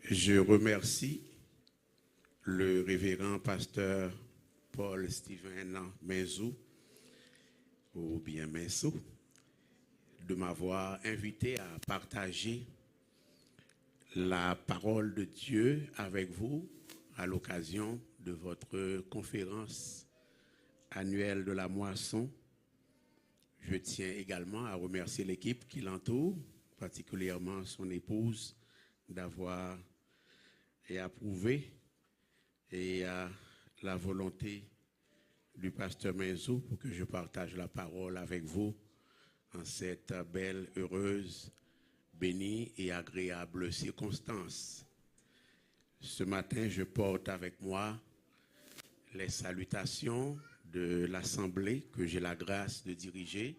Je remercie le révérend pasteur Paul Steven Menzou, ou bien Menzou, de m'avoir invité à partager la parole de Dieu avec vous à l'occasion de votre conférence annuelle de la moisson. Je tiens également à remercier l'équipe qui l'entoure, particulièrement son épouse, d'avoir approuvé et la volonté du pasteur Menzou pour que je partage la parole avec vous en cette belle, heureuse, bénie et agréable circonstance. Ce matin, je porte avec moi les salutations de l'Assemblée que j'ai la grâce de diriger,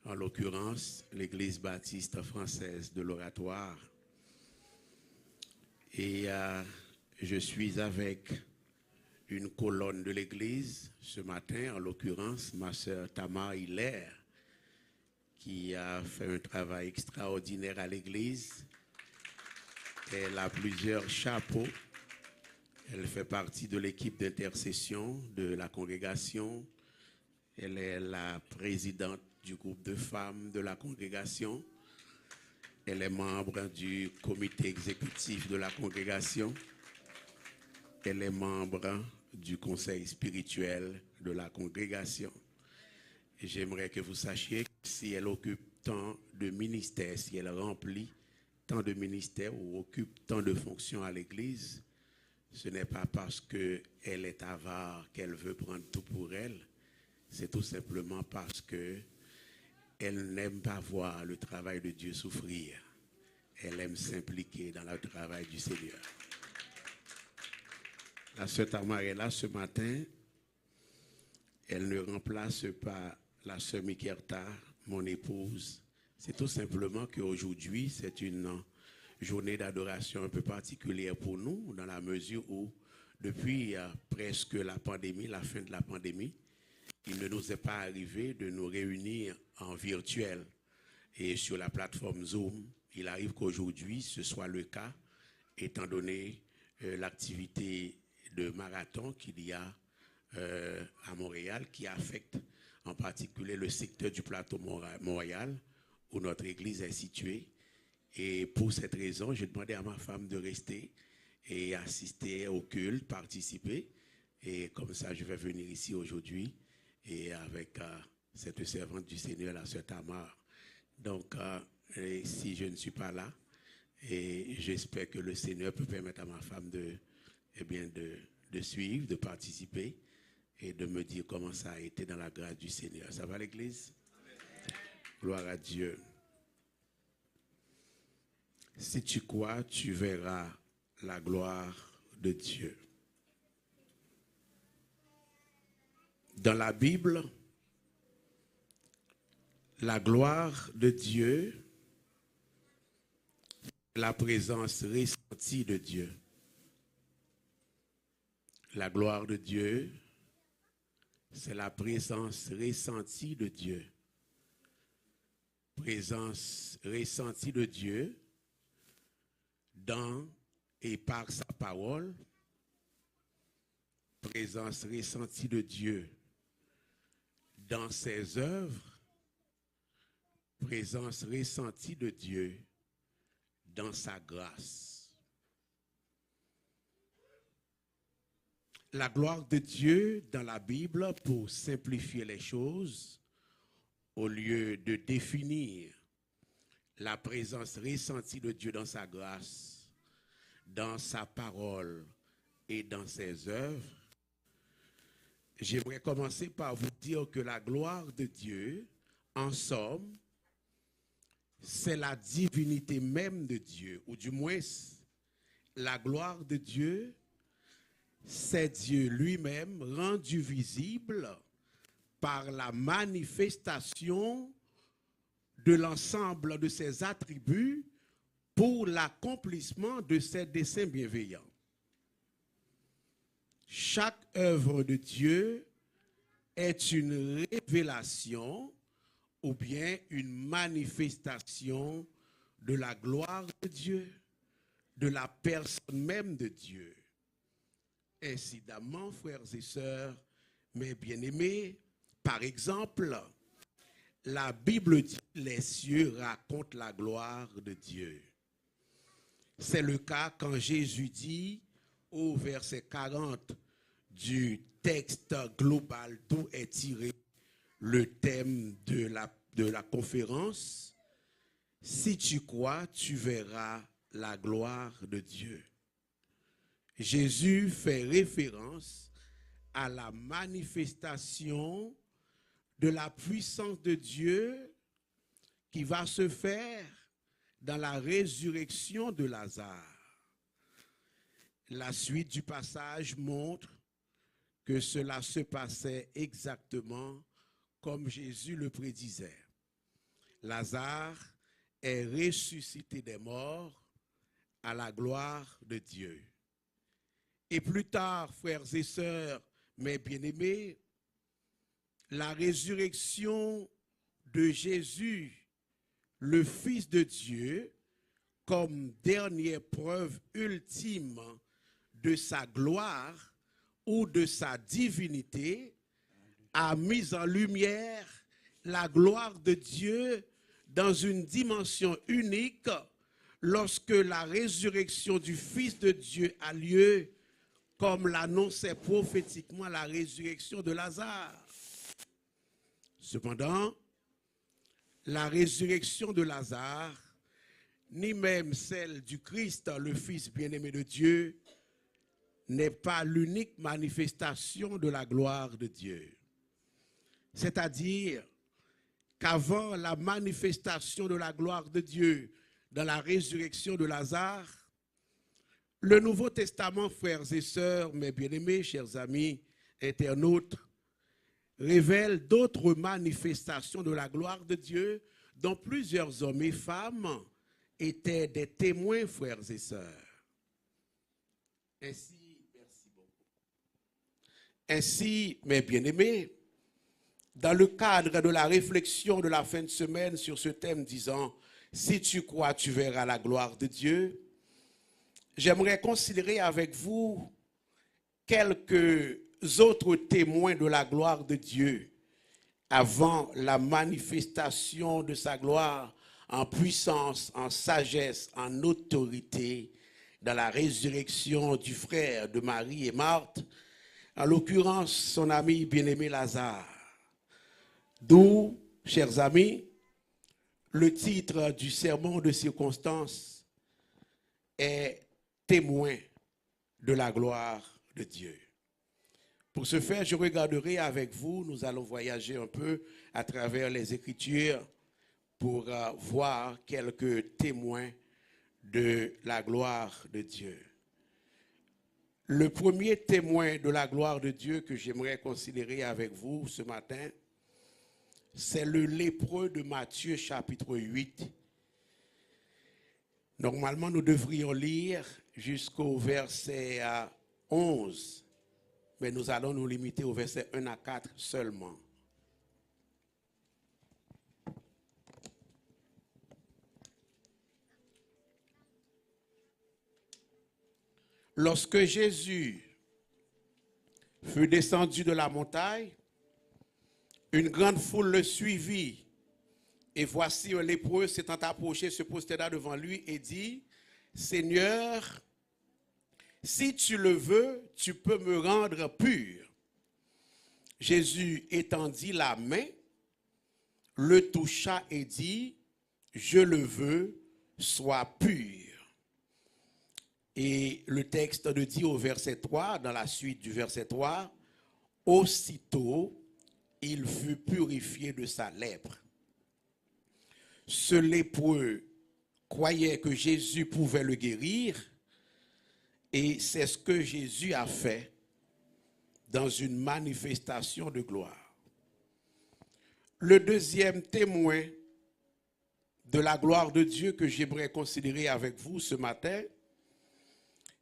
en l'occurrence l'Église baptiste française de l'Oratoire. Et je suis avec une colonne de l'Église ce matin, en l'occurrence ma sœur Tamar Hilaire, qui a fait un travail extraordinaire à l'Église. Elle a plusieurs chapeaux. Elle fait partie de l'équipe d'intercession de la congrégation. Elle est la présidente du groupe de femmes de la congrégation. Elle est membre du comité exécutif de la congrégation. Elle est membre du conseil spirituel de la congrégation. Et j'aimerais que vous sachiez que si elle occupe tant de ministères, si elle remplit tant de ministères ou occupe tant de fonctions à l'Église, ce n'est pas parce qu'elle est avare qu'elle veut prendre tout pour elle. C'est tout simplement parce que elle n'aime pas voir le travail de Dieu souffrir. Elle aime s'impliquer dans le travail du Seigneur. La sœur Tamar est là ce matin. Elle ne remplace pas la sœur Mikerta, mon épouse. C'est tout simplement qu'aujourd'hui, c'est une journée d'adoration un peu particulière pour nous, dans la mesure où, depuis presque la pandémie, la fin de la pandémie, il ne nous est pas arrivé de nous réunir en virtuel et sur la plateforme Zoom. Il arrive qu'aujourd'hui, ce soit le cas, étant donné l'activité de marathon qu'il y a à Montréal, qui affecte en particulier le secteur du plateau Montréal, où notre église est située. Et pour cette raison, j'ai demandé à ma femme de rester et assister au culte, participer. Et comme ça, je vais venir ici aujourd'hui et avec cette servante du Seigneur, la sœur Tamar. Donc, si je ne suis pas là, et j'espère que le Seigneur peut permettre à ma femme de suivre, de participer et de me dire comment ça a été dans la grâce du Seigneur. Ça va l'Église? Gloire à Dieu. Si tu crois, tu verras la gloire de Dieu. Dans la Bible, la gloire de Dieu, la présence ressentie de Dieu. La gloire de Dieu, c'est la présence ressentie de Dieu. Présence ressentie de Dieu dans et par sa parole. Présence ressentie de Dieu dans ses œuvres. Présence ressentie de Dieu dans sa grâce. La gloire de Dieu dans la Bible, pour simplifier les choses, au lieu de définir la présence ressentie de Dieu dans sa grâce, dans sa parole et dans ses œuvres, j'aimerais commencer par vous dire que la gloire de Dieu, en somme, c'est la divinité même de Dieu, ou du moins, la gloire de Dieu, c'est Dieu lui-même rendu visible par la manifestation de l'ensemble de ses attributs pour l'accomplissement de ses desseins bienveillants. Chaque œuvre de Dieu est une révélation ou bien une manifestation de la gloire de Dieu, de la personne même de Dieu. Incidemment, frères et sœurs, mes bien-aimés, par exemple, la Bible dit « Les cieux racontent la gloire de Dieu ». C'est le cas quand Jésus dit au verset 40 du texte global d'où est tiré le thème de la conférence. Si tu crois, tu verras la gloire de Dieu. Jésus fait référence à la manifestation de la puissance de Dieu qui va se faire dans la résurrection de Lazare. La suite du passage montre que cela se passait exactement comme Jésus le prédisait. Lazare est ressuscité des morts à la gloire de Dieu. Et plus tard, frères et sœurs, mes bien-aimés, la résurrection de Jésus, le Fils de Dieu, comme dernière preuve ultime de sa gloire ou de sa divinité, a mis en lumière la gloire de Dieu dans une dimension unique lorsque la résurrection du Fils de Dieu a lieu, comme l'annonçait prophétiquement la résurrection de Lazare. Cependant, la résurrection de Lazare, ni même celle du Christ, le Fils bien-aimé de Dieu, n'est pas l'unique manifestation de la gloire de Dieu. C'est-à-dire qu'avant la manifestation de la gloire de Dieu dans la résurrection de Lazare, le Nouveau Testament, frères et sœurs, mes bien-aimés, chers amis, internautes, révèle d'autres manifestations de la gloire de Dieu dont plusieurs hommes et femmes étaient des témoins, frères et sœurs. Ainsi, mes bien-aimés, dans le cadre de la réflexion de la fin de semaine sur ce thème disant « Si tu crois, tu verras la gloire de Dieu », j'aimerais considérer avec vous quelques autres témoins de la gloire de Dieu avant la manifestation de sa gloire en puissance, en sagesse, en autorité dans la résurrection du frère de Marie et Marthe, en l'occurrence son ami bien-aimé Lazare. D'où, chers amis, le titre du sermon de circonstance est témoin de la gloire de Dieu. Pour ce faire, je regarderai avec vous, nous allons voyager un peu à travers les Écritures pour voir quelques témoins de la gloire de Dieu. Le premier témoin de la gloire de Dieu que j'aimerais considérer avec vous ce matin, c'est le lépreux de Matthieu chapitre 8. Normalement, nous devrions lire jusqu'au verset 11, mais nous allons nous limiter au verset 1 à 4 seulement. Lorsque Jésus fut descendu de la montagne, une grande foule le suivit. Et voici un lépreux s'étant approché, se postéra devant lui et dit, « Seigneur, si tu le veux, tu peux me rendre pur. » Jésus étendit la main, le toucha et dit, « Je le veux, sois pur. » Et le texte nous dit au verset 3, dans la suite du verset 3, « Aussitôt, il fut purifié de sa lèpre. » Ce lépreux croyait que Jésus pouvait le guérir et c'est ce que Jésus a fait dans une manifestation de gloire. Le deuxième témoin de la gloire de Dieu que j'aimerais considérer avec vous ce matin,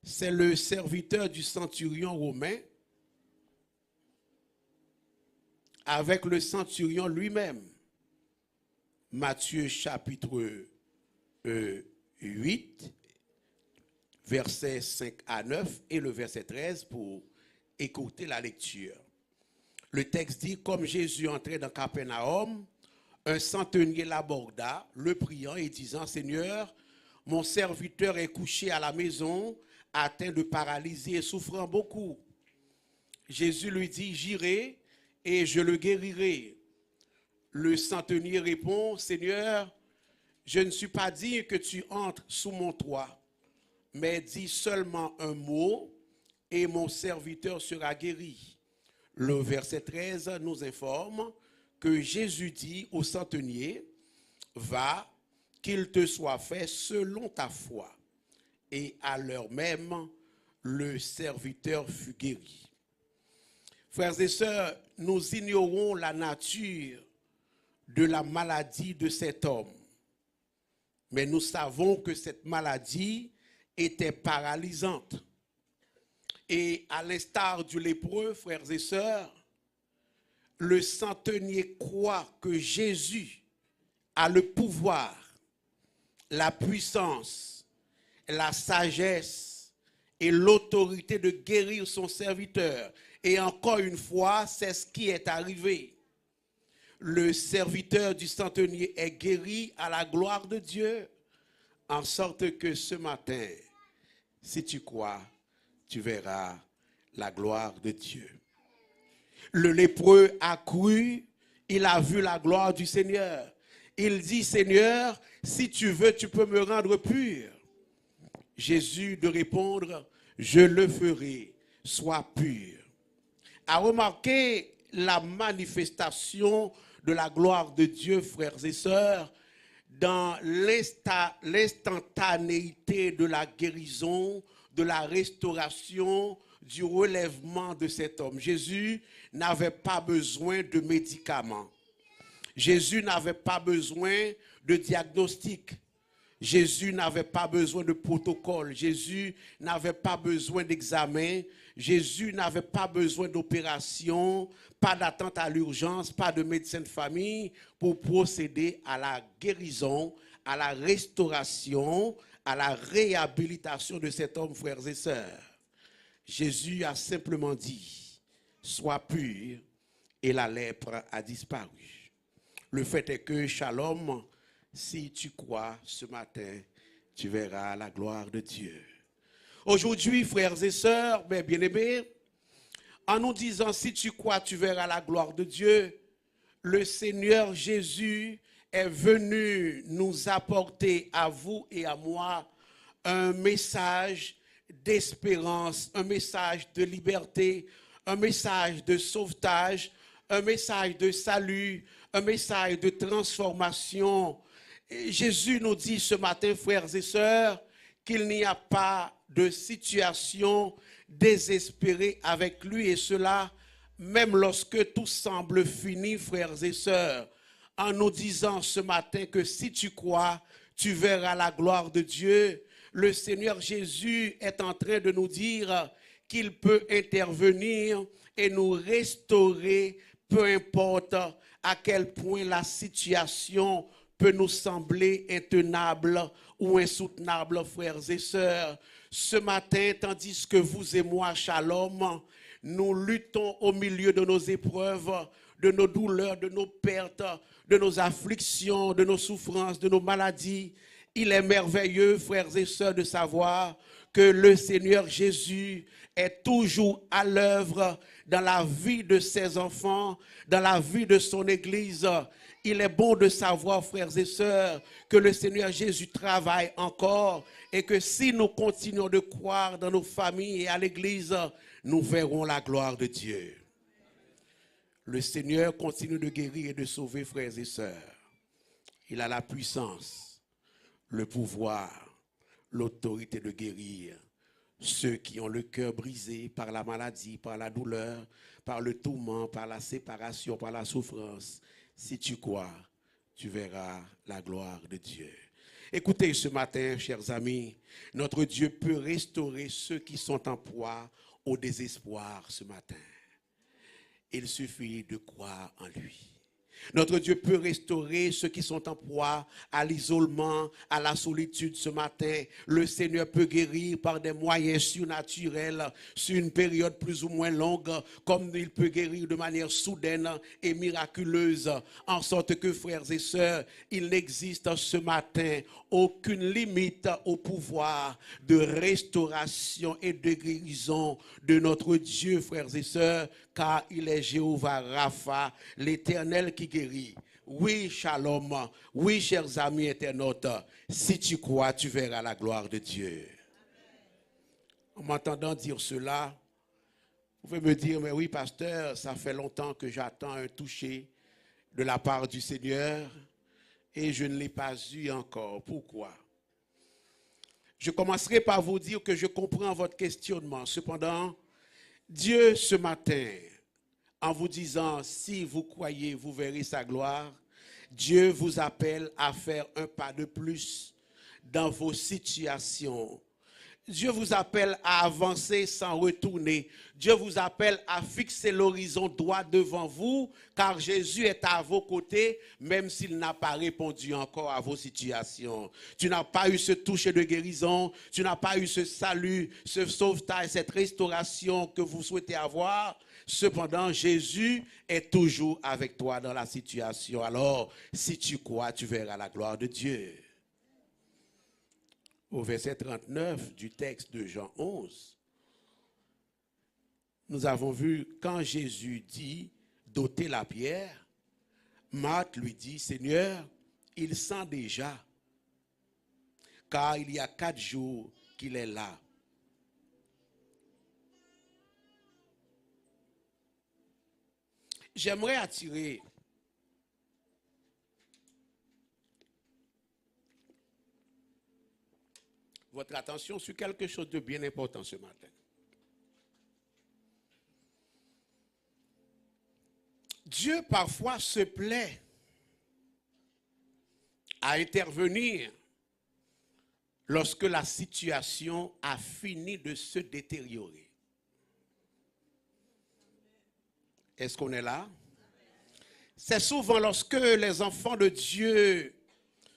c'est le serviteur du centurion romain avec le centurion lui-même. Matthieu chapitre 8, versets 5 à 9 et le verset 13 pour écouter la lecture. Le texte dit, comme Jésus entrait dans Capernaum, un centenier l'aborda, le priant et disant, Seigneur, mon serviteur est couché à la maison, atteint de paralysie et souffrant beaucoup. Jésus lui dit, j'irai et je le guérirai. Le centenier répond, Seigneur, je ne suis pas digne que tu entres sous mon toit, mais dis seulement un mot et mon serviteur sera guéri. Le verset 13 nous informe que Jésus dit au centenier, va, qu'il te soit fait selon ta foi. Et à l'heure même, le serviteur fut guéri. Frères et sœurs, nous ignorons la nature de la maladie de cet homme. Mais nous savons que cette maladie était paralysante. Et à l'instar du lépreux, frères et sœurs, le centenier croit que Jésus a le pouvoir, la puissance, la sagesse et l'autorité de guérir son serviteur. Et encore une fois, c'est ce qui est arrivé. Le serviteur du centenier est guéri à la gloire de Dieu, en sorte que ce matin, si tu crois, tu verras la gloire de Dieu. Le lépreux a cru, il a vu la gloire du Seigneur. Il dit, Seigneur, si tu veux, tu peux me rendre pur. Jésus de répondre, je le ferai, sois pur. A remarqué la manifestation de la gloire de Dieu, frères et sœurs, dans l'instantanéité de la guérison, de la restauration, du relèvement de cet homme. Jésus n'avait pas besoin de médicaments. Jésus n'avait pas besoin de diagnostic. Jésus n'avait pas besoin de protocole. Jésus n'avait pas besoin d'examen. Jésus n'avait pas besoin d'opération, pas d'attente à l'urgence, pas de médecin de famille pour procéder à la guérison, à la restauration, à la réhabilitation de cet homme, frères et sœurs. Jésus a simplement dit, sois pur, et la lèpre a disparu. Le fait est que, shalom, si tu crois ce matin, tu verras la gloire de Dieu. Aujourd'hui, frères et sœurs, bien-aimés, en nous disant, si tu crois, tu verras la gloire de Dieu, le Seigneur Jésus est venu nous apporter à vous et à moi un message d'espérance, un message de liberté, un message de sauvetage, un message de salut, un message de transformation. Et Jésus nous dit ce matin, frères et sœurs, qu'il n'y a pas de situation désespérée avec lui, et cela même lorsque tout semble fini, frères et sœurs, en nous disant ce matin que si tu crois, tu verras la gloire de Dieu. Le Seigneur Jésus est en train de nous dire qu'il peut intervenir et nous restaurer, peu importe à quel point la situation peut nous sembler intenable ou insoutenable, frères et sœurs. Ce matin, tandis que vous et moi, shalom, nous luttons au milieu de nos épreuves, de nos douleurs, de nos pertes, de nos afflictions, de nos souffrances, de nos maladies. Il est merveilleux, frères et sœurs, de savoir que le Seigneur Jésus est toujours à l'œuvre dans la vie de ses enfants, dans la vie de son Église. Il est bon de savoir, frères et sœurs, que le Seigneur Jésus travaille encore et que si nous continuons de croire dans nos familles et à l'Église, nous verrons la gloire de Dieu. Le Seigneur continue de guérir et de sauver, frères et sœurs. Il a la puissance, le pouvoir, l'autorité de guérir ceux qui ont le cœur brisé par la maladie, par la douleur, par le tourment, par la séparation, par la souffrance. Si tu crois, tu verras la gloire de Dieu. Écoutez ce matin, chers amis, notre Dieu peut restaurer ceux qui sont en proie au désespoir ce matin. Il suffit de croire en lui. Notre Dieu peut restaurer ceux qui sont en proie à l'isolement, à la solitude ce matin. Le Seigneur peut guérir par des moyens surnaturels sur une période plus ou moins longue, comme il peut guérir de manière soudaine et miraculeuse. En sorte que, frères et sœurs, il n'existe ce matin aucune limite au pouvoir de restauration et de guérison de notre Dieu, frères et sœurs, car il est Jéhovah Rapha, l'Éternel qui guérit. Oui, shalom. Oui, chers amis internautes, si tu crois, tu verras la gloire de Dieu. En m'entendant dire cela, vous pouvez me dire, mais oui, pasteur, ça fait longtemps que j'attends un toucher de la part du Seigneur et je ne l'ai pas eu encore. Pourquoi? Je commencerai par vous dire que je comprends votre questionnement. Cependant, Dieu, ce matin, en vous disant, si vous croyez, vous verrez sa gloire, Dieu vous appelle à faire un pas de plus dans vos situations. Dieu vous appelle à avancer sans retourner. Dieu vous appelle à fixer l'horizon droit devant vous, car Jésus est à vos côtés, même s'il n'a pas répondu encore à vos situations. Tu n'as pas eu ce toucher de guérison, tu n'as pas eu ce salut, ce sauvetage, cette restauration que vous souhaitez avoir. Cependant, Jésus est toujours avec toi dans la situation. Alors, si tu crois, tu verras la gloire de Dieu. Au verset 39 du texte de Jean 11, nous avons vu quand Jésus dit d'ôter la pierre, Marthe lui dit, Seigneur, il sent déjà, car il y a 4 jours qu'il est là. J'aimerais attirer votre attention sur quelque chose de bien important ce matin. Dieu parfois se plaît à intervenir lorsque la situation a fini de se détériorer. Est-ce qu'on est là? C'est souvent lorsque les enfants de Dieu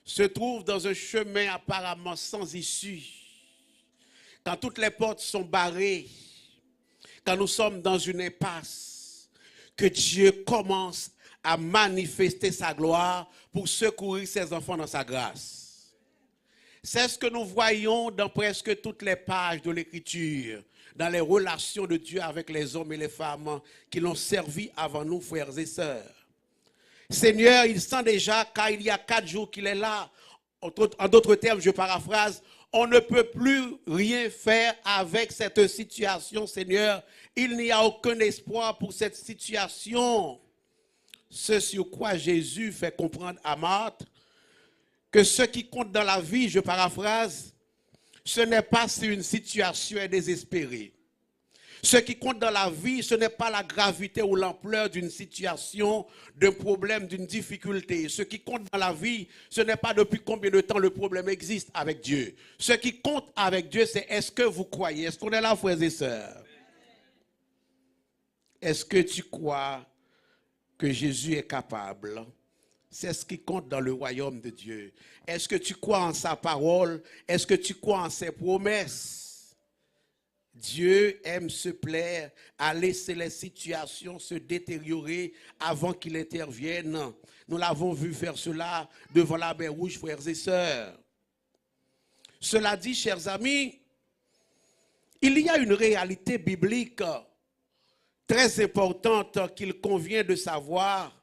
se trouvent dans un chemin apparemment sans issue, quand toutes les portes sont barrées, quand nous sommes dans une impasse, que Dieu commence à manifester sa gloire pour secourir ses enfants dans sa grâce. C'est ce que nous voyons dans presque toutes les pages de l'Écriture, dans les relations de Dieu avec les hommes et les femmes qui l'ont servi avant nous, frères et sœurs. Seigneur, il sent déjà, car il y a 4 jours qu'il est là. En d'autres termes, je paraphrase, on ne peut plus rien faire avec cette situation, Seigneur. Il n'y a aucun espoir pour cette situation. Ce sur quoi Jésus fait comprendre à Marthe que ce qui compte dans la vie, je paraphrase, ce n'est pas si une situation est désespérée. Ce qui compte dans la vie, ce n'est pas la gravité ou l'ampleur d'une situation, d'un problème, d'une difficulté. Ce qui compte dans la vie, ce n'est pas depuis combien de temps le problème existe avec Dieu. Ce qui compte avec Dieu, c'est est-ce que vous croyez? Est-ce qu'on est là, frères et sœurs? Est-ce que tu crois que Jésus est capable? C'est ce qui compte dans le royaume de Dieu. Est-ce que tu crois en sa parole? Est-ce que tu crois en ses promesses? Dieu aime se plaire à laisser les situations se détériorer avant qu'il intervienne. Nous l'avons vu faire cela devant la mer Rouge, frères et sœurs. Cela dit, chers amis, il y a une réalité biblique très importante qu'il convient de savoir,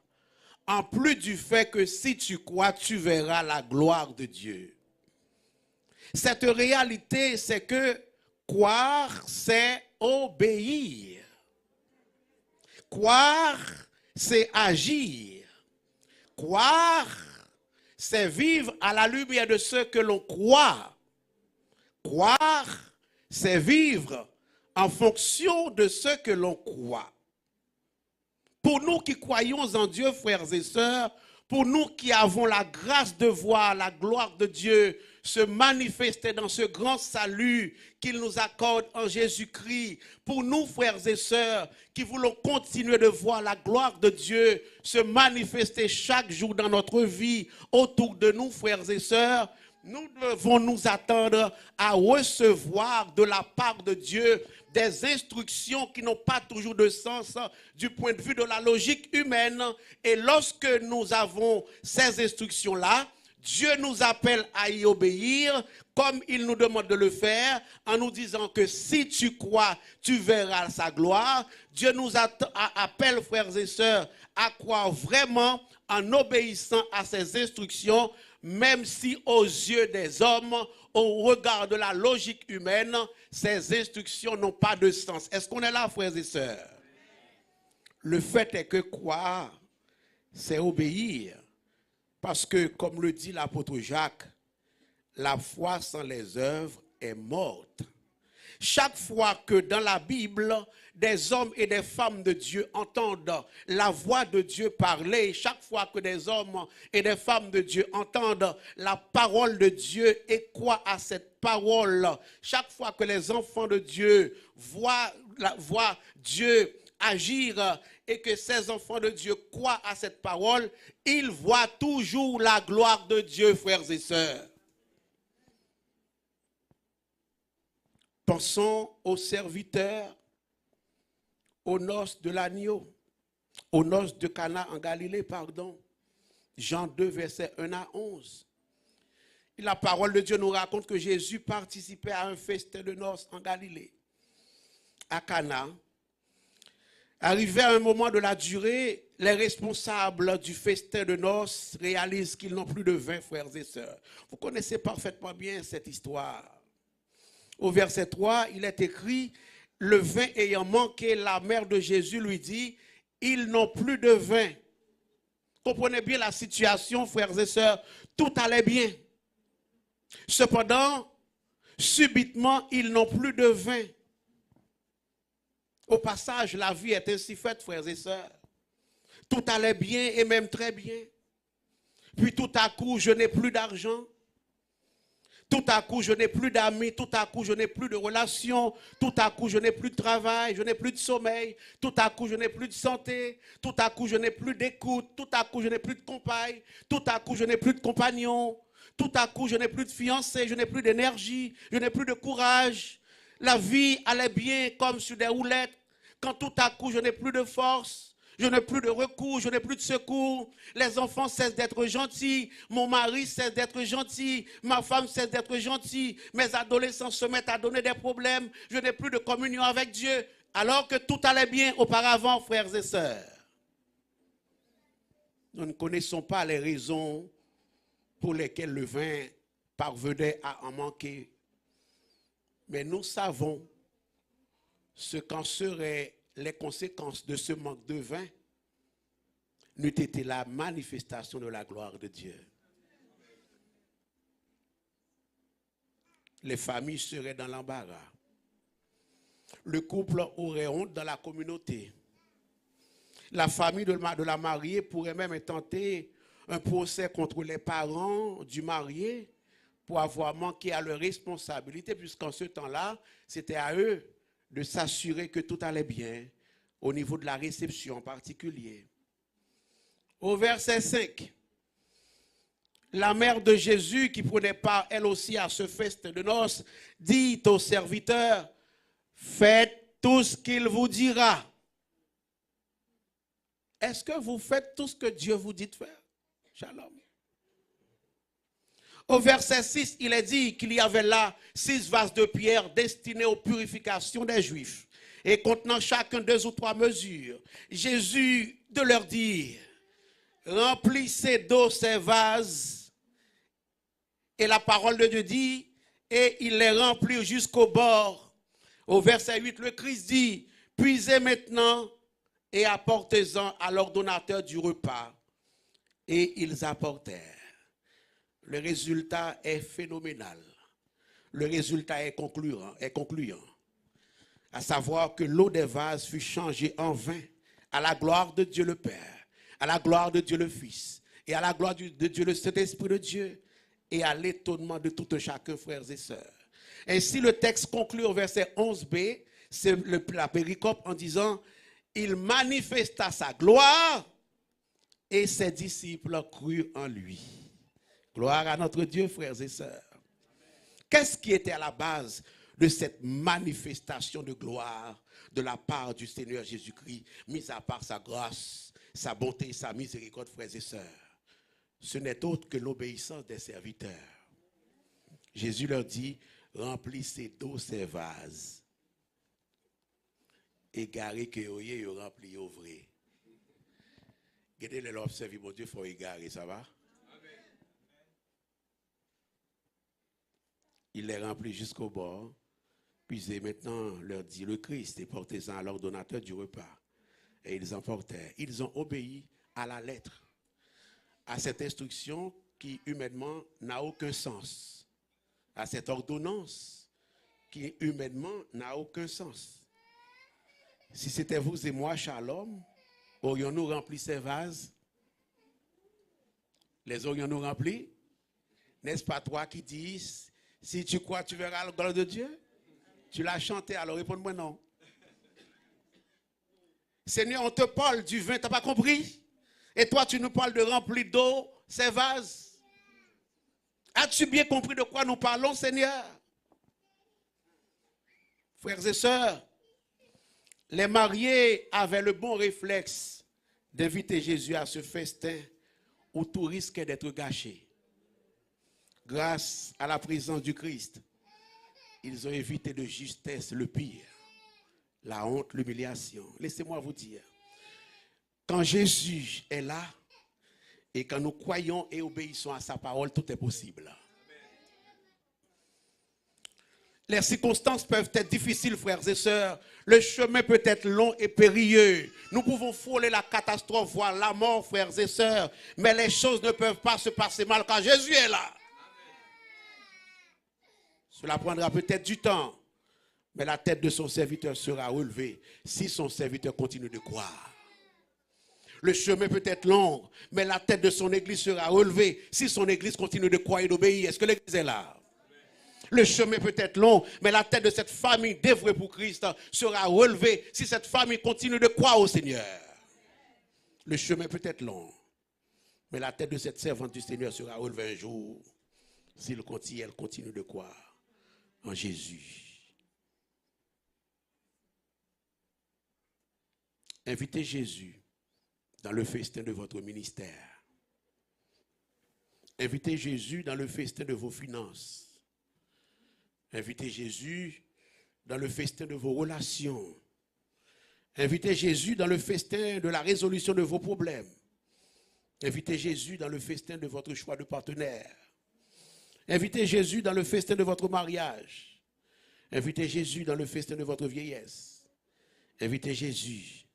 en plus du fait que si tu crois, tu verras la gloire de Dieu. Cette réalité, c'est que croire, c'est obéir. Croire, c'est agir. Croire, c'est vivre à la lumière de ce que l'on croit. Croire, c'est vivre en fonction de ce que l'on croit. Pour nous qui croyons en Dieu, frères et sœurs, pour nous qui avons la grâce de voir la gloire de Dieu se manifester dans ce grand salut qu'il nous accorde en Jésus-Christ. Pour nous, frères et sœurs, qui voulons continuer de voir la gloire de Dieu se manifester chaque jour dans notre vie autour de nous, frères et sœurs, nous devons nous attendre à recevoir de la part de Dieu des instructions qui n'ont pas toujours de sens du point de vue de la logique humaine. Et lorsque nous avons ces instructions-là, Dieu nous appelle à y obéir comme il nous demande de le faire en nous disant que si tu crois, tu verras sa gloire. Dieu nous appelle, frères et sœurs, à croire vraiment en obéissant à ses instructions, même si aux yeux des hommes, au regard de la logique humaine, ces instructions n'ont pas de sens. Est-ce qu'on est là, frères et sœurs? Le fait est que croire, c'est obéir. Parce que, comme le dit l'apôtre Jacques, la foi sans les œuvres est morte. Chaque fois que dans la Bible, des hommes et des femmes de Dieu entendent la voix de Dieu parler, chaque fois que des hommes et des femmes de Dieu entendent la parole de Dieu et croient à cette parole, chaque fois que les enfants de Dieu voient Dieu agir et que ces enfants de Dieu croient à cette parole, ils voient toujours la gloire de Dieu, frères et sœurs. Pensons aux serviteurs, aux noces de l'agneau, aux noces de Cana en Galilée, pardon. Jean 2, versets 1 à 11. Et la parole de Dieu nous raconte que Jésus participait à un festin de noces en Galilée. À Cana, arrivé à un moment de la durée, les responsables du festin de noces réalisent qu'ils n'ont plus de vin, frères et sœurs. Vous connaissez parfaitement bien cette histoire. Au verset 3, il est écrit, le vin ayant manqué, la mère de Jésus lui dit, ils n'ont plus de vin. Comprenez bien la situation, frères et sœurs, tout allait bien. Cependant, subitement, ils n'ont plus de vin. Au passage, la vie est ainsi faite, frères et sœurs. Tout allait bien et même très bien. Puis tout à coup, je n'ai plus d'argent. Tout à coup, je n'ai plus d'amis. Tout à coup, je n'ai plus de relations. Tout à coup, je n'ai plus de travail. Je n'ai plus de sommeil. Tout à coup, je n'ai plus de santé. Tout à coup, je n'ai plus d'écoute. Tout à coup, je n'ai plus de compagne. Tout à coup, je n'ai plus de compagnon. Tout à coup, je n'ai plus de fiancé. Je n'ai plus d'énergie. Je n'ai plus de courage. La vie allait bien comme sur des roulettes. Quand tout à coup, je n'ai plus de force. Je n'ai plus de recours, je n'ai plus de secours. Les enfants cessent d'être gentils. Mon mari cesse d'être gentil. Ma femme cesse d'être gentille. Mes adolescents se mettent à donner des problèmes. Je n'ai plus de communion avec Dieu. Alors que tout allait bien auparavant, frères et sœurs. Nous ne connaissons pas les raisons pour lesquelles le vin parvenait à en manquer. Mais nous savons ce qu'en seraient les conséquences de ce manque de vin, n'eût été la manifestation de la gloire de Dieu. Les familles seraient dans l'embarras. Le couple aurait honte dans la communauté. La famille de la mariée pourrait même tenter un procès contre les parents du marié pour avoir manqué à leurs responsabilités, puisqu'en ce temps-là, c'était à eux de s'assurer que tout allait bien, au niveau de la réception en particulier. Au verset 5, la mère de Jésus, qui prenait part elle aussi à ce festin de noces, dit aux serviteurs, faites tout ce qu'il vous dira. Est-ce que vous faites tout ce que Dieu vous dit de faire? Shalom. Au verset 6, il est dit qu'il y avait là 6 vases de pierre destinés aux purifications des Juifs et contenant chacun 2 ou 3 mesures. Jésus de leur dire, remplissez d'eau ces vases. Et la parole de Dieu dit, et il les remplit jusqu'au bord. Au verset 8, le Christ dit, puisez maintenant et apportez-en à l'ordonnateur du repas. Et ils apportèrent. Le résultat est phénoménal. Le résultat est concluant. À savoir que l'eau des vases fut changée en vin à la gloire de Dieu le Père, à la gloire de Dieu le Fils et à la gloire de Dieu, le Saint-Esprit de Dieu, et à l'étonnement de tout un chacun, frères et sœurs. Ainsi, le texte conclut au verset 11b, c'est la péricope en disant, il manifesta sa gloire et ses disciples crurent en lui. Gloire à notre Dieu, frères et sœurs. Qu'est-ce qui était à la base de cette manifestation de gloire de la part du Seigneur Jésus-Christ, mis à part sa grâce, sa bonté et sa miséricorde, frères et sœurs? Ce n'est autre que l'obéissance des serviteurs. Jésus leur dit, remplissez d'eau ces vases. Égaré que vous avez rempli au vrai. Regardez les observer, mon Dieu, il faut égarer, ça va? Il les remplit jusqu'au bord. Puis maintenant, leur dit le Christ et portez-en à l'ordonnateur du repas. Et ils emportèrent. Ils ont obéi à la lettre, à cette instruction qui humainement n'a aucun sens, à cette ordonnance qui humainement n'a aucun sens. Si c'était vous et moi, Shalom, aurions-nous rempli ces vases? Les aurions-nous remplis? N'est-ce pas toi qui dis, si tu crois, tu verras la gloire de Dieu? Tu l'as chanté, alors réponds-moi non. Seigneur, on te parle du vin, tu n'as pas compris? Et toi, tu nous parles de remplir d'eau ces vases. As-tu bien compris de quoi nous parlons, Seigneur? Frères et sœurs, les mariés avaient le bon réflexe d'inviter Jésus à ce festin où tout risquait d'être gâché. Grâce à la présence du Christ, ils ont évité de justesse le pire, la honte, l'humiliation. Laissez-moi vous dire, quand Jésus est là et quand nous croyons et obéissons à sa parole, tout est possible. Les circonstances peuvent être difficiles, frères et sœurs. Le chemin peut être long et périlleux. Nous pouvons frôler la catastrophe, voire la mort, frères et sœurs. Mais les choses ne peuvent pas se passer mal quand Jésus est là. Cela prendra peut-être du temps, mais la tête de son serviteur sera relevée si son serviteur continue de croire. Le chemin peut être long, mais la tête de son église sera relevée si son église continue de croire et d'obéir. Est-ce que l'église est là? Le chemin peut être long, mais la tête de cette famille d'œuvrer pour Christ sera relevée si cette famille continue de croire au Seigneur. Le chemin peut être long, mais la tête de cette servante du Seigneur sera relevée un jour si elle continue de croire en Jésus. Invitez Jésus dans le festin de votre ministère. Invitez Jésus dans le festin de vos finances. Invitez Jésus dans le festin de vos relations. Invitez Jésus dans le festin de la résolution de vos problèmes. Invitez Jésus dans le festin de votre choix de partenaire. Invitez Jésus dans le festin de votre mariage. Invitez Jésus dans le festin de votre vieillesse. Invitez Jésus,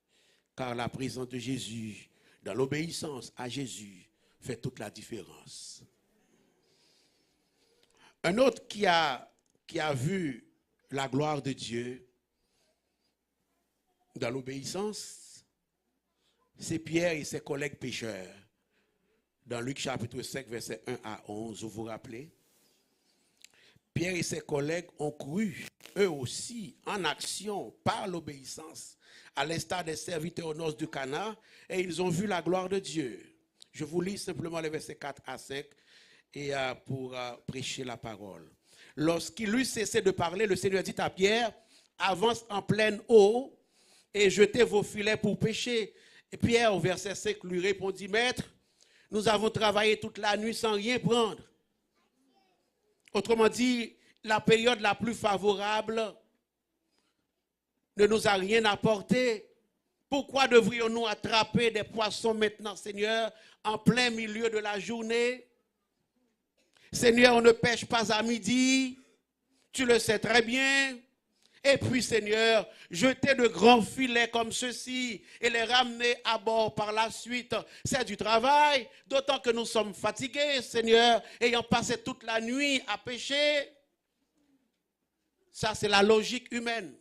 car la présence de Jésus, dans l'obéissance à Jésus, fait toute la différence. Un autre qui a vu la gloire de Dieu dans l'obéissance, c'est Pierre et ses collègues pécheurs. Dans Luc chapitre 5, verset 1 à 11, vous vous rappelez? Pierre et ses collègues ont cru, eux aussi, en action, par l'obéissance, à l'instar des serviteurs aux noces de Cana, et ils ont vu la gloire de Dieu. Je vous lis simplement les versets 4 à 5 et pour prêcher la parole. Lorsqu'il eut cessé de parler, le Seigneur dit à Pierre, avance en pleine eau et jetez vos filets pour pêcher. Et Pierre, au verset 5, lui répondit, Maître, nous avons travaillé toute la nuit sans rien prendre. Autrement dit, la période la plus favorable ne nous a rien apporté. Pourquoi devrions-nous attraper des poissons maintenant, Seigneur, en plein milieu de la journée? Seigneur, on ne pêche pas à midi, tu le sais très bien. Et puis, Seigneur, jeter de grands filets comme ceux-ci et les ramener à bord par la suite, c'est du travail, d'autant que nous sommes fatigués, Seigneur, ayant passé toute la nuit à pêcher. Ça, c'est la logique humaine.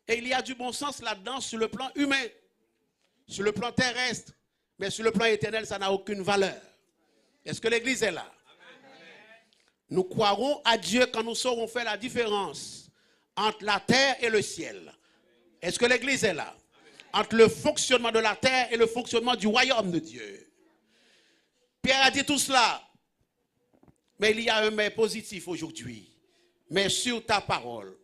Et il y a du bon sens là-dedans sur le plan humain, sur le plan terrestre. Mais sur le plan éternel, ça n'a aucune valeur. Est-ce que l'Église est là? Nous croirons à Dieu quand nous saurons faire la différence entre la terre et le ciel. Est-ce que l'Église est là? Entre le fonctionnement de la terre et le fonctionnement du royaume de Dieu. Pierre a dit tout cela. Mais il y a un mais positif aujourd'hui. Mais sur ta parole,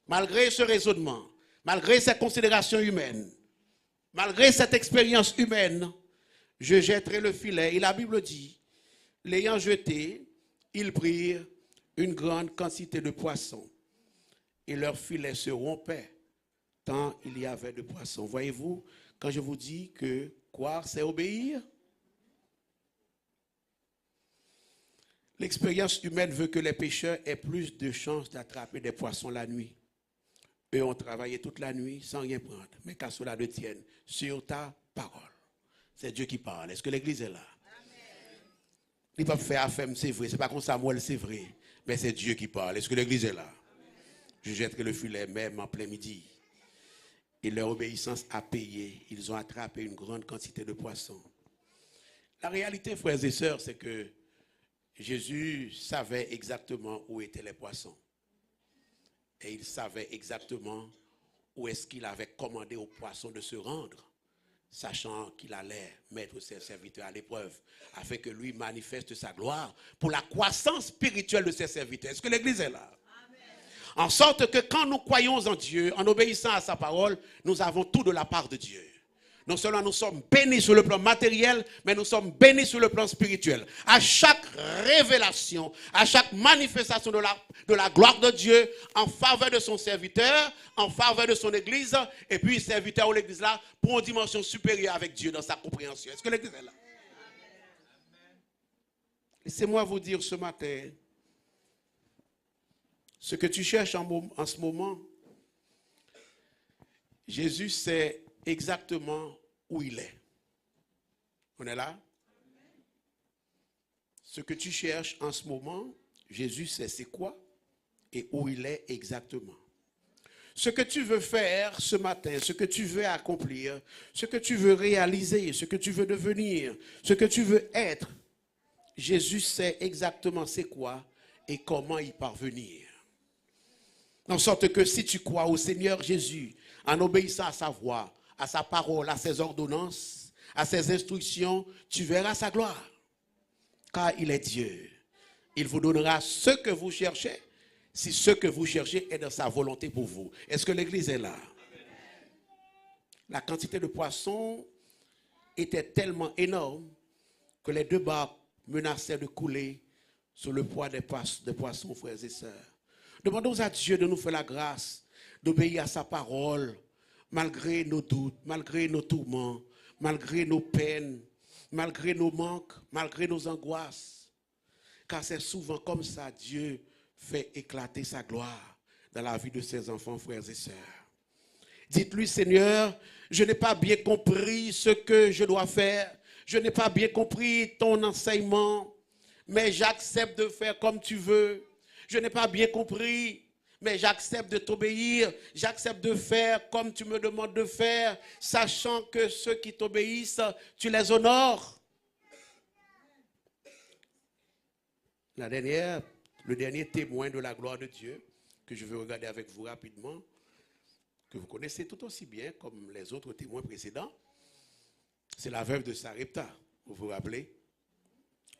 malgré ce raisonnement, malgré cette considération humaine, malgré cette expérience humaine, je jetterai le filet. Et la Bible dit, l'ayant jeté, ils prirent une grande quantité de poissons. Et leur filet se rompait, tant il y avait de poissons. Voyez-vous, quand je vous dis que croire, c'est obéir, l'expérience humaine veut que les pêcheurs aient plus de chances d'attraper des poissons la nuit. Eux ont travaillé toute la nuit sans rien prendre. Mais qu'à cela ne tienne, sur ta parole. C'est Dieu qui parle. Est-ce que l'Église est là? Il ne peut pas faire affaire, c'est vrai. Ce n'est pas comme Samuel, c'est vrai. Mais c'est Dieu qui parle. Est-ce que l'Église est là? Je jetterai le filet même en plein midi. Et leur obéissance a payé. Ils ont attrapé une grande quantité de poissons. La réalité, frères et sœurs, c'est que Jésus savait exactement où étaient les poissons. Et il savait exactement où est-ce qu'il avait commandé aux poissons de se rendre, sachant qu'il allait mettre ses serviteurs à l'épreuve, afin que lui manifeste sa gloire pour la croissance spirituelle de ses serviteurs. Est-ce que l'Église est là? Amen. En sorte que quand nous croyons en Dieu, en obéissant à sa parole, nous avons tout de la part de Dieu. Non seulement nous sommes bénis sur le plan matériel, mais nous sommes bénis sur le plan spirituel. À chaque révélation, à chaque manifestation de la gloire de Dieu en faveur de son serviteur, en faveur de son église, et puis serviteur ou l'église là, pour une dimension supérieure avec Dieu dans sa compréhension. Est-ce que l'église est là? Laissez-moi vous dire ce matin, ce que tu cherches en ce moment, Jésus sait exactement où il est. On est là? Ce que tu cherches en ce moment, Jésus sait c'est quoi et où il est exactement. Ce que tu veux faire ce matin, ce que tu veux accomplir, ce que tu veux réaliser, ce que tu veux devenir, ce que tu veux être, Jésus sait exactement c'est quoi et comment y parvenir. En sorte que si tu crois au Seigneur Jésus, en obéissant à sa voix, à sa parole, à ses ordonnances, à ses instructions, tu verras sa gloire. Car il est Dieu. Il vous donnera ce que vous cherchez, si ce que vous cherchez est dans sa volonté pour vous. Est-ce que l'église est là? La quantité de poissons était tellement énorme que les deux barques menaçaient de couler sous le poids des poissons, frères et sœurs. Demandons à Dieu de nous faire la grâce d'obéir à sa parole, malgré nos doutes, malgré nos tourments, malgré nos peines, malgré nos manques, malgré nos angoisses. Car c'est souvent comme ça Dieu fait éclater sa gloire dans la vie de ses enfants, frères et sœurs. Dites-lui, Seigneur, je n'ai pas bien compris ce que je dois faire. Je n'ai pas bien compris ton enseignement, mais j'accepte de faire comme tu veux. Je n'ai pas bien compris, mais j'accepte de t'obéir. J'accepte de faire comme tu me demandes de faire, sachant que ceux qui t'obéissent, tu les honores. Le dernier témoin de la gloire de Dieu, que je veux regarder avec vous rapidement, que vous connaissez tout aussi bien comme les autres témoins précédents, c'est la veuve de Sarepta. Vous vous rappelez?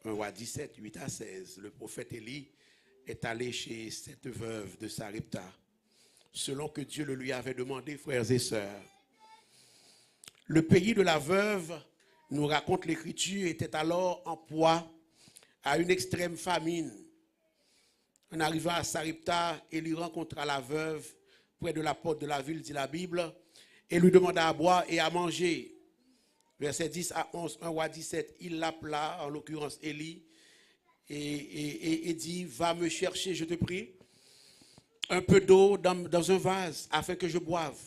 1 Roi 17, 8 à 16. Le prophète Élie est allé chez cette veuve de Sarepta, selon que Dieu le lui avait demandé, frères et sœurs. Le pays de la veuve, nous raconte l'Écriture, était alors en proie à une extrême famine. En arrivant à Sarepta, Élie rencontra la veuve près de la porte de la ville, dit la Bible, et lui demanda à boire et à manger. Versets 10 à 11, 1 Roi 17, il l'appela, en l'occurrence Élie, et dit, va me chercher, je te prie, un peu d'eau dans un vase, afin que je boive.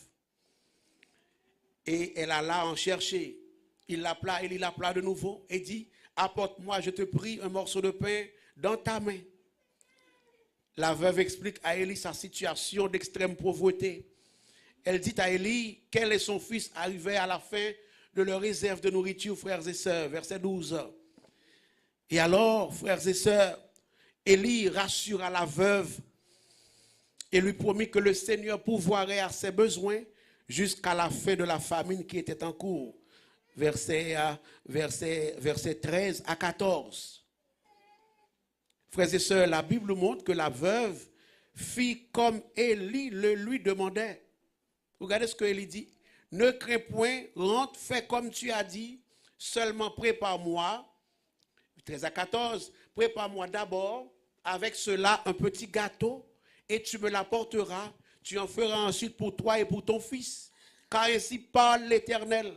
Et elle alla en chercher. Il l'appela de nouveau, et dit, apporte-moi, je te prie, un morceau de pain dans ta main. La veuve explique à Élie sa situation d'extrême pauvreté. Elle dit à Élie qu'elle et son fils arrivaient à la fin de leur réserve de nourriture, frères et sœurs. Verset 12. Et alors, frères et sœurs, Élie rassura la veuve et lui promit que le Seigneur pourvoirait à ses besoins jusqu'à la fin de la famine qui était en cours. Verset 13 à 14. Frères et sœurs, la Bible montre que la veuve fit comme Élie le lui demandait. Regardez ce que Élie dit. Ne crains point, rentre, fais comme tu as dit, seulement prépare-moi. 13 à 14, prépare-moi d'abord avec cela un petit gâteau et tu me l'apporteras. Tu en feras ensuite pour toi et pour ton fils. Car ainsi parle l'Éternel,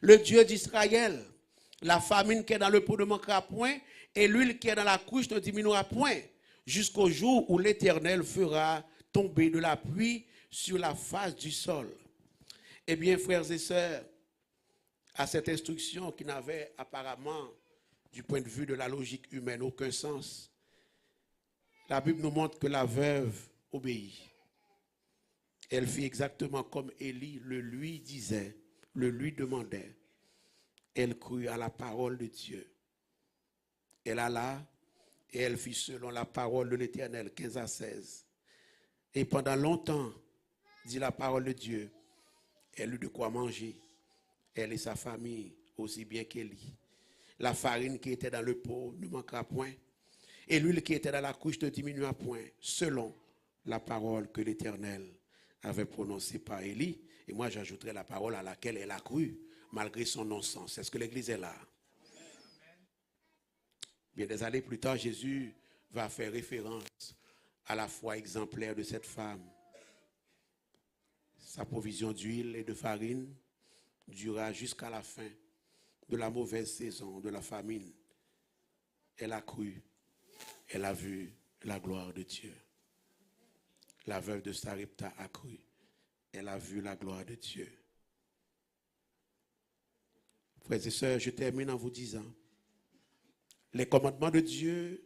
le Dieu d'Israël. La famine qui est dans le pot ne manquera point et l'huile qui est dans la couche ne diminuera point jusqu'au jour où l'Éternel fera tomber de la pluie sur la face du sol. Eh bien, frères et sœurs, à cette instruction qui n'avait apparemment, du point de vue de la logique humaine, aucun sens, la Bible nous montre que la veuve obéit. Elle fit exactement comme Élie le lui disait, le lui demandait. Elle crut à la parole de Dieu. Elle alla et elle fit selon la parole de l'Éternel, 15 à 16. Et pendant longtemps, dit la parole de Dieu, elle eut de quoi manger, elle et sa famille, aussi bien qu'Élie. La farine qui était dans le pot ne manquera point, et l'huile qui était dans la couche ne diminuera point, selon la parole que l'Éternel avait prononcée par Élie. Et moi, j'ajouterai la parole à laquelle elle a cru, malgré son non-sens. Est-ce que l'Église est là? Bien des années plus tard, Jésus va faire référence à la foi exemplaire de cette femme. Sa provision d'huile et de farine dura jusqu'à la fin de la mauvaise saison, de la famine. Elle a cru, elle a vu la gloire de Dieu. La veuve de Sarepta a cru, elle a vu la gloire de Dieu. Frères et sœurs, je termine en vous disant, les commandements de Dieu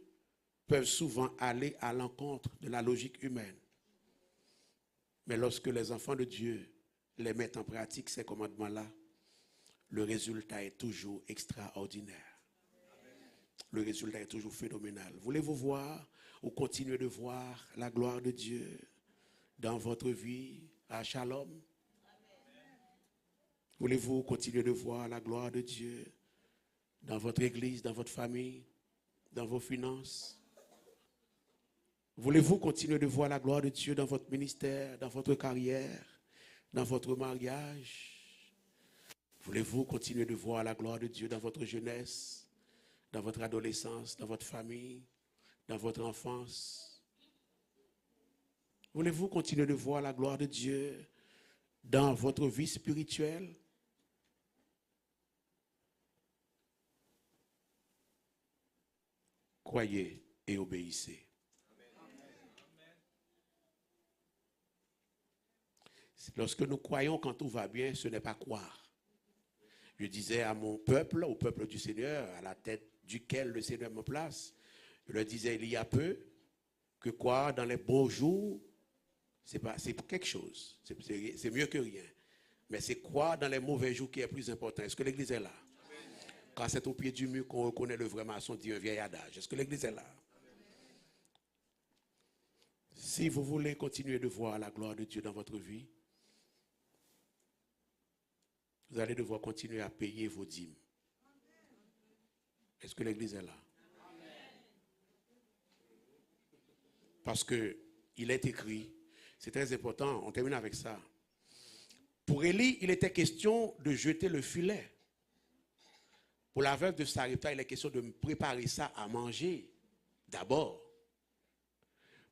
peuvent souvent aller à l'encontre de la logique humaine. Mais lorsque les enfants de Dieu les mettent en pratique, ces commandements-là, le résultat est toujours extraordinaire. Le résultat est toujours phénoménal. Voulez-vous voir ou continuer de voir la gloire de Dieu dans votre vie à Shalom? Voulez-vous continuer de voir la gloire de Dieu dans votre église, dans votre famille, dans vos finances? Voulez-vous continuer de voir la gloire de Dieu dans votre ministère, dans votre carrière, dans votre mariage? Voulez-vous continuer de voir la gloire de Dieu dans votre jeunesse, dans votre adolescence, dans votre famille, dans votre enfance? Voulez-vous continuer de voir la gloire de Dieu dans votre vie spirituelle? Croyez et obéissez. Lorsque nous croyons quand tout va bien, ce n'est pas croire. Je disais à mon peuple, au peuple du Seigneur, à la tête duquel le Seigneur me place, je leur disais il y a peu que croire dans les beaux jours, c'est quelque chose, c'est mieux que rien. Mais c'est croire dans les mauvais jours qui est plus important. Est-ce que l'Église est là? Quand c'est au pied du mur qu'on reconnaît le vrai maçon, dit un vieil adage. Est-ce que l'Église est là? Si vous voulez continuer de voir la gloire de Dieu dans votre vie, vous allez devoir continuer à payer vos dîmes. Est-ce que l'Église est là? Parce que il est écrit, c'est très important, on termine avec ça. Pour Élie, il était question de jeter le filet. Pour la veuve de Sarepta, il est question de préparer ça à manger d'abord.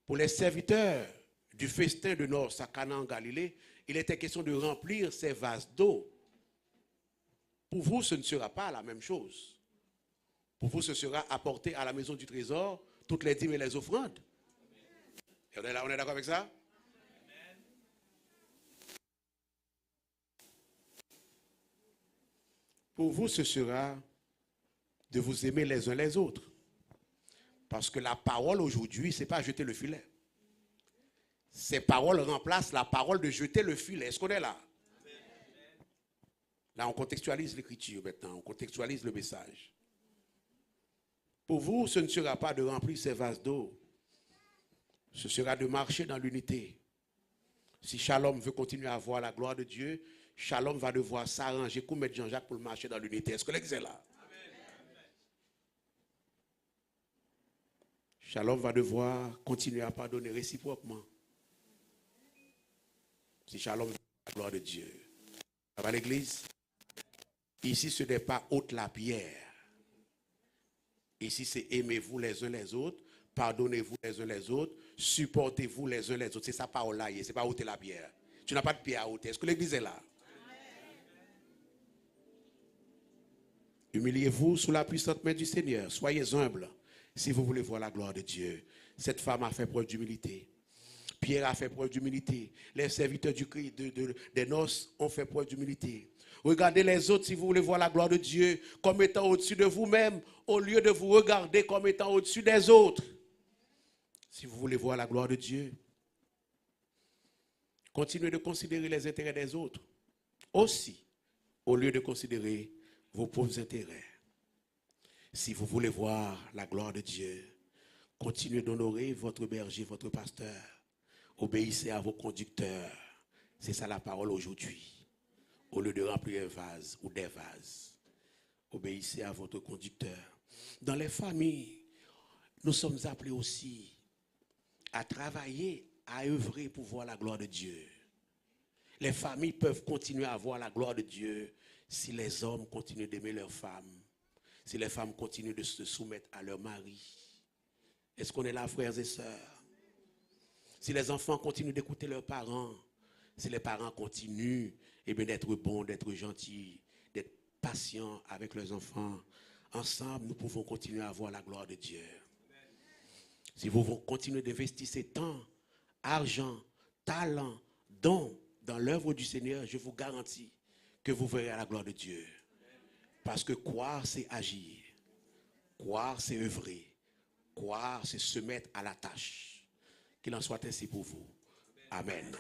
Pour les serviteurs du festin de Noces à Cana en Galilée, il était question de remplir ces vases d'eau. Pour vous, ce ne sera pas la même chose. Pour vous, ce sera apporter à la maison du trésor toutes les dîmes et les offrandes. Et on est là, on est d'accord avec ça? Pour vous, ce sera de vous aimer les uns les autres. Parce que la parole aujourd'hui, ce n'est pas jeter le filet. Ces paroles remplacent la parole de jeter le filet. Est-ce qu'on est là? Là, on contextualise l'écriture maintenant, on contextualise le message. Pour vous, ce ne sera pas de remplir ces vases d'eau. Ce sera de marcher dans l'unité. Si Shalom veut continuer à voir la gloire de Dieu, Shalom va devoir s'arranger pour mettre Jean-Jacques pour marcher dans l'unité. Est-ce que l'exemple est là? Shalom va devoir continuer à pardonner réciproquement. Si Shalom veut la gloire de Dieu. Ça va l'église? Ici, ce n'est pas ôte la pierre. Ici, c'est aimez-vous les uns les autres, pardonnez-vous les uns les autres, supportez-vous les uns les autres. C'est sa parole-là, ce n'est pas ôter la pierre. Tu n'as pas de pierre à ôter. Est-ce que l'église est là? Humiliez-vous sous la puissante main du Seigneur. Soyez humbles si vous voulez voir la gloire de Dieu. Cette femme a fait preuve d'humilité. Pierre a fait preuve d'humilité. Les serviteurs du Christ des noces ont fait preuve d'humilité. Regardez les autres si vous voulez voir la gloire de Dieu comme étant au-dessus de vous-même, au lieu de vous regarder comme étant au-dessus des autres. Si vous voulez voir la gloire de Dieu, continuez de considérer les intérêts des autres aussi, au lieu de considérer vos propres intérêts. Si vous voulez voir la gloire de Dieu, continuez d'honorer votre berger, votre pasteur. Obéissez à vos conducteurs. C'est ça la parole aujourd'hui. Au lieu de remplir un vase ou des vases, obéissez à votre conducteur. Dans les familles, nous sommes appelés aussi à travailler, à œuvrer pour voir la gloire de Dieu. Les familles peuvent continuer à voir la gloire de Dieu si les hommes continuent d'aimer leurs femmes, si les femmes continuent de se soumettre à leur mari. Est-ce qu'on est là, frères et sœurs? Si les enfants continuent d'écouter leurs parents, si les parents continuent d'être bons, d'être gentils, d'être patients avec leurs enfants, ensemble, nous pouvons continuer à voir la gloire de Dieu. Si vous continuez d'investir ces temps, argent, talent, dons dans l'œuvre du Seigneur, je vous garantis que vous verrez la gloire de Dieu. Parce que croire, c'est agir. Croire, c'est œuvrer. Croire, c'est se mettre à la tâche. Qu'il en soit ainsi pour vous. Amen.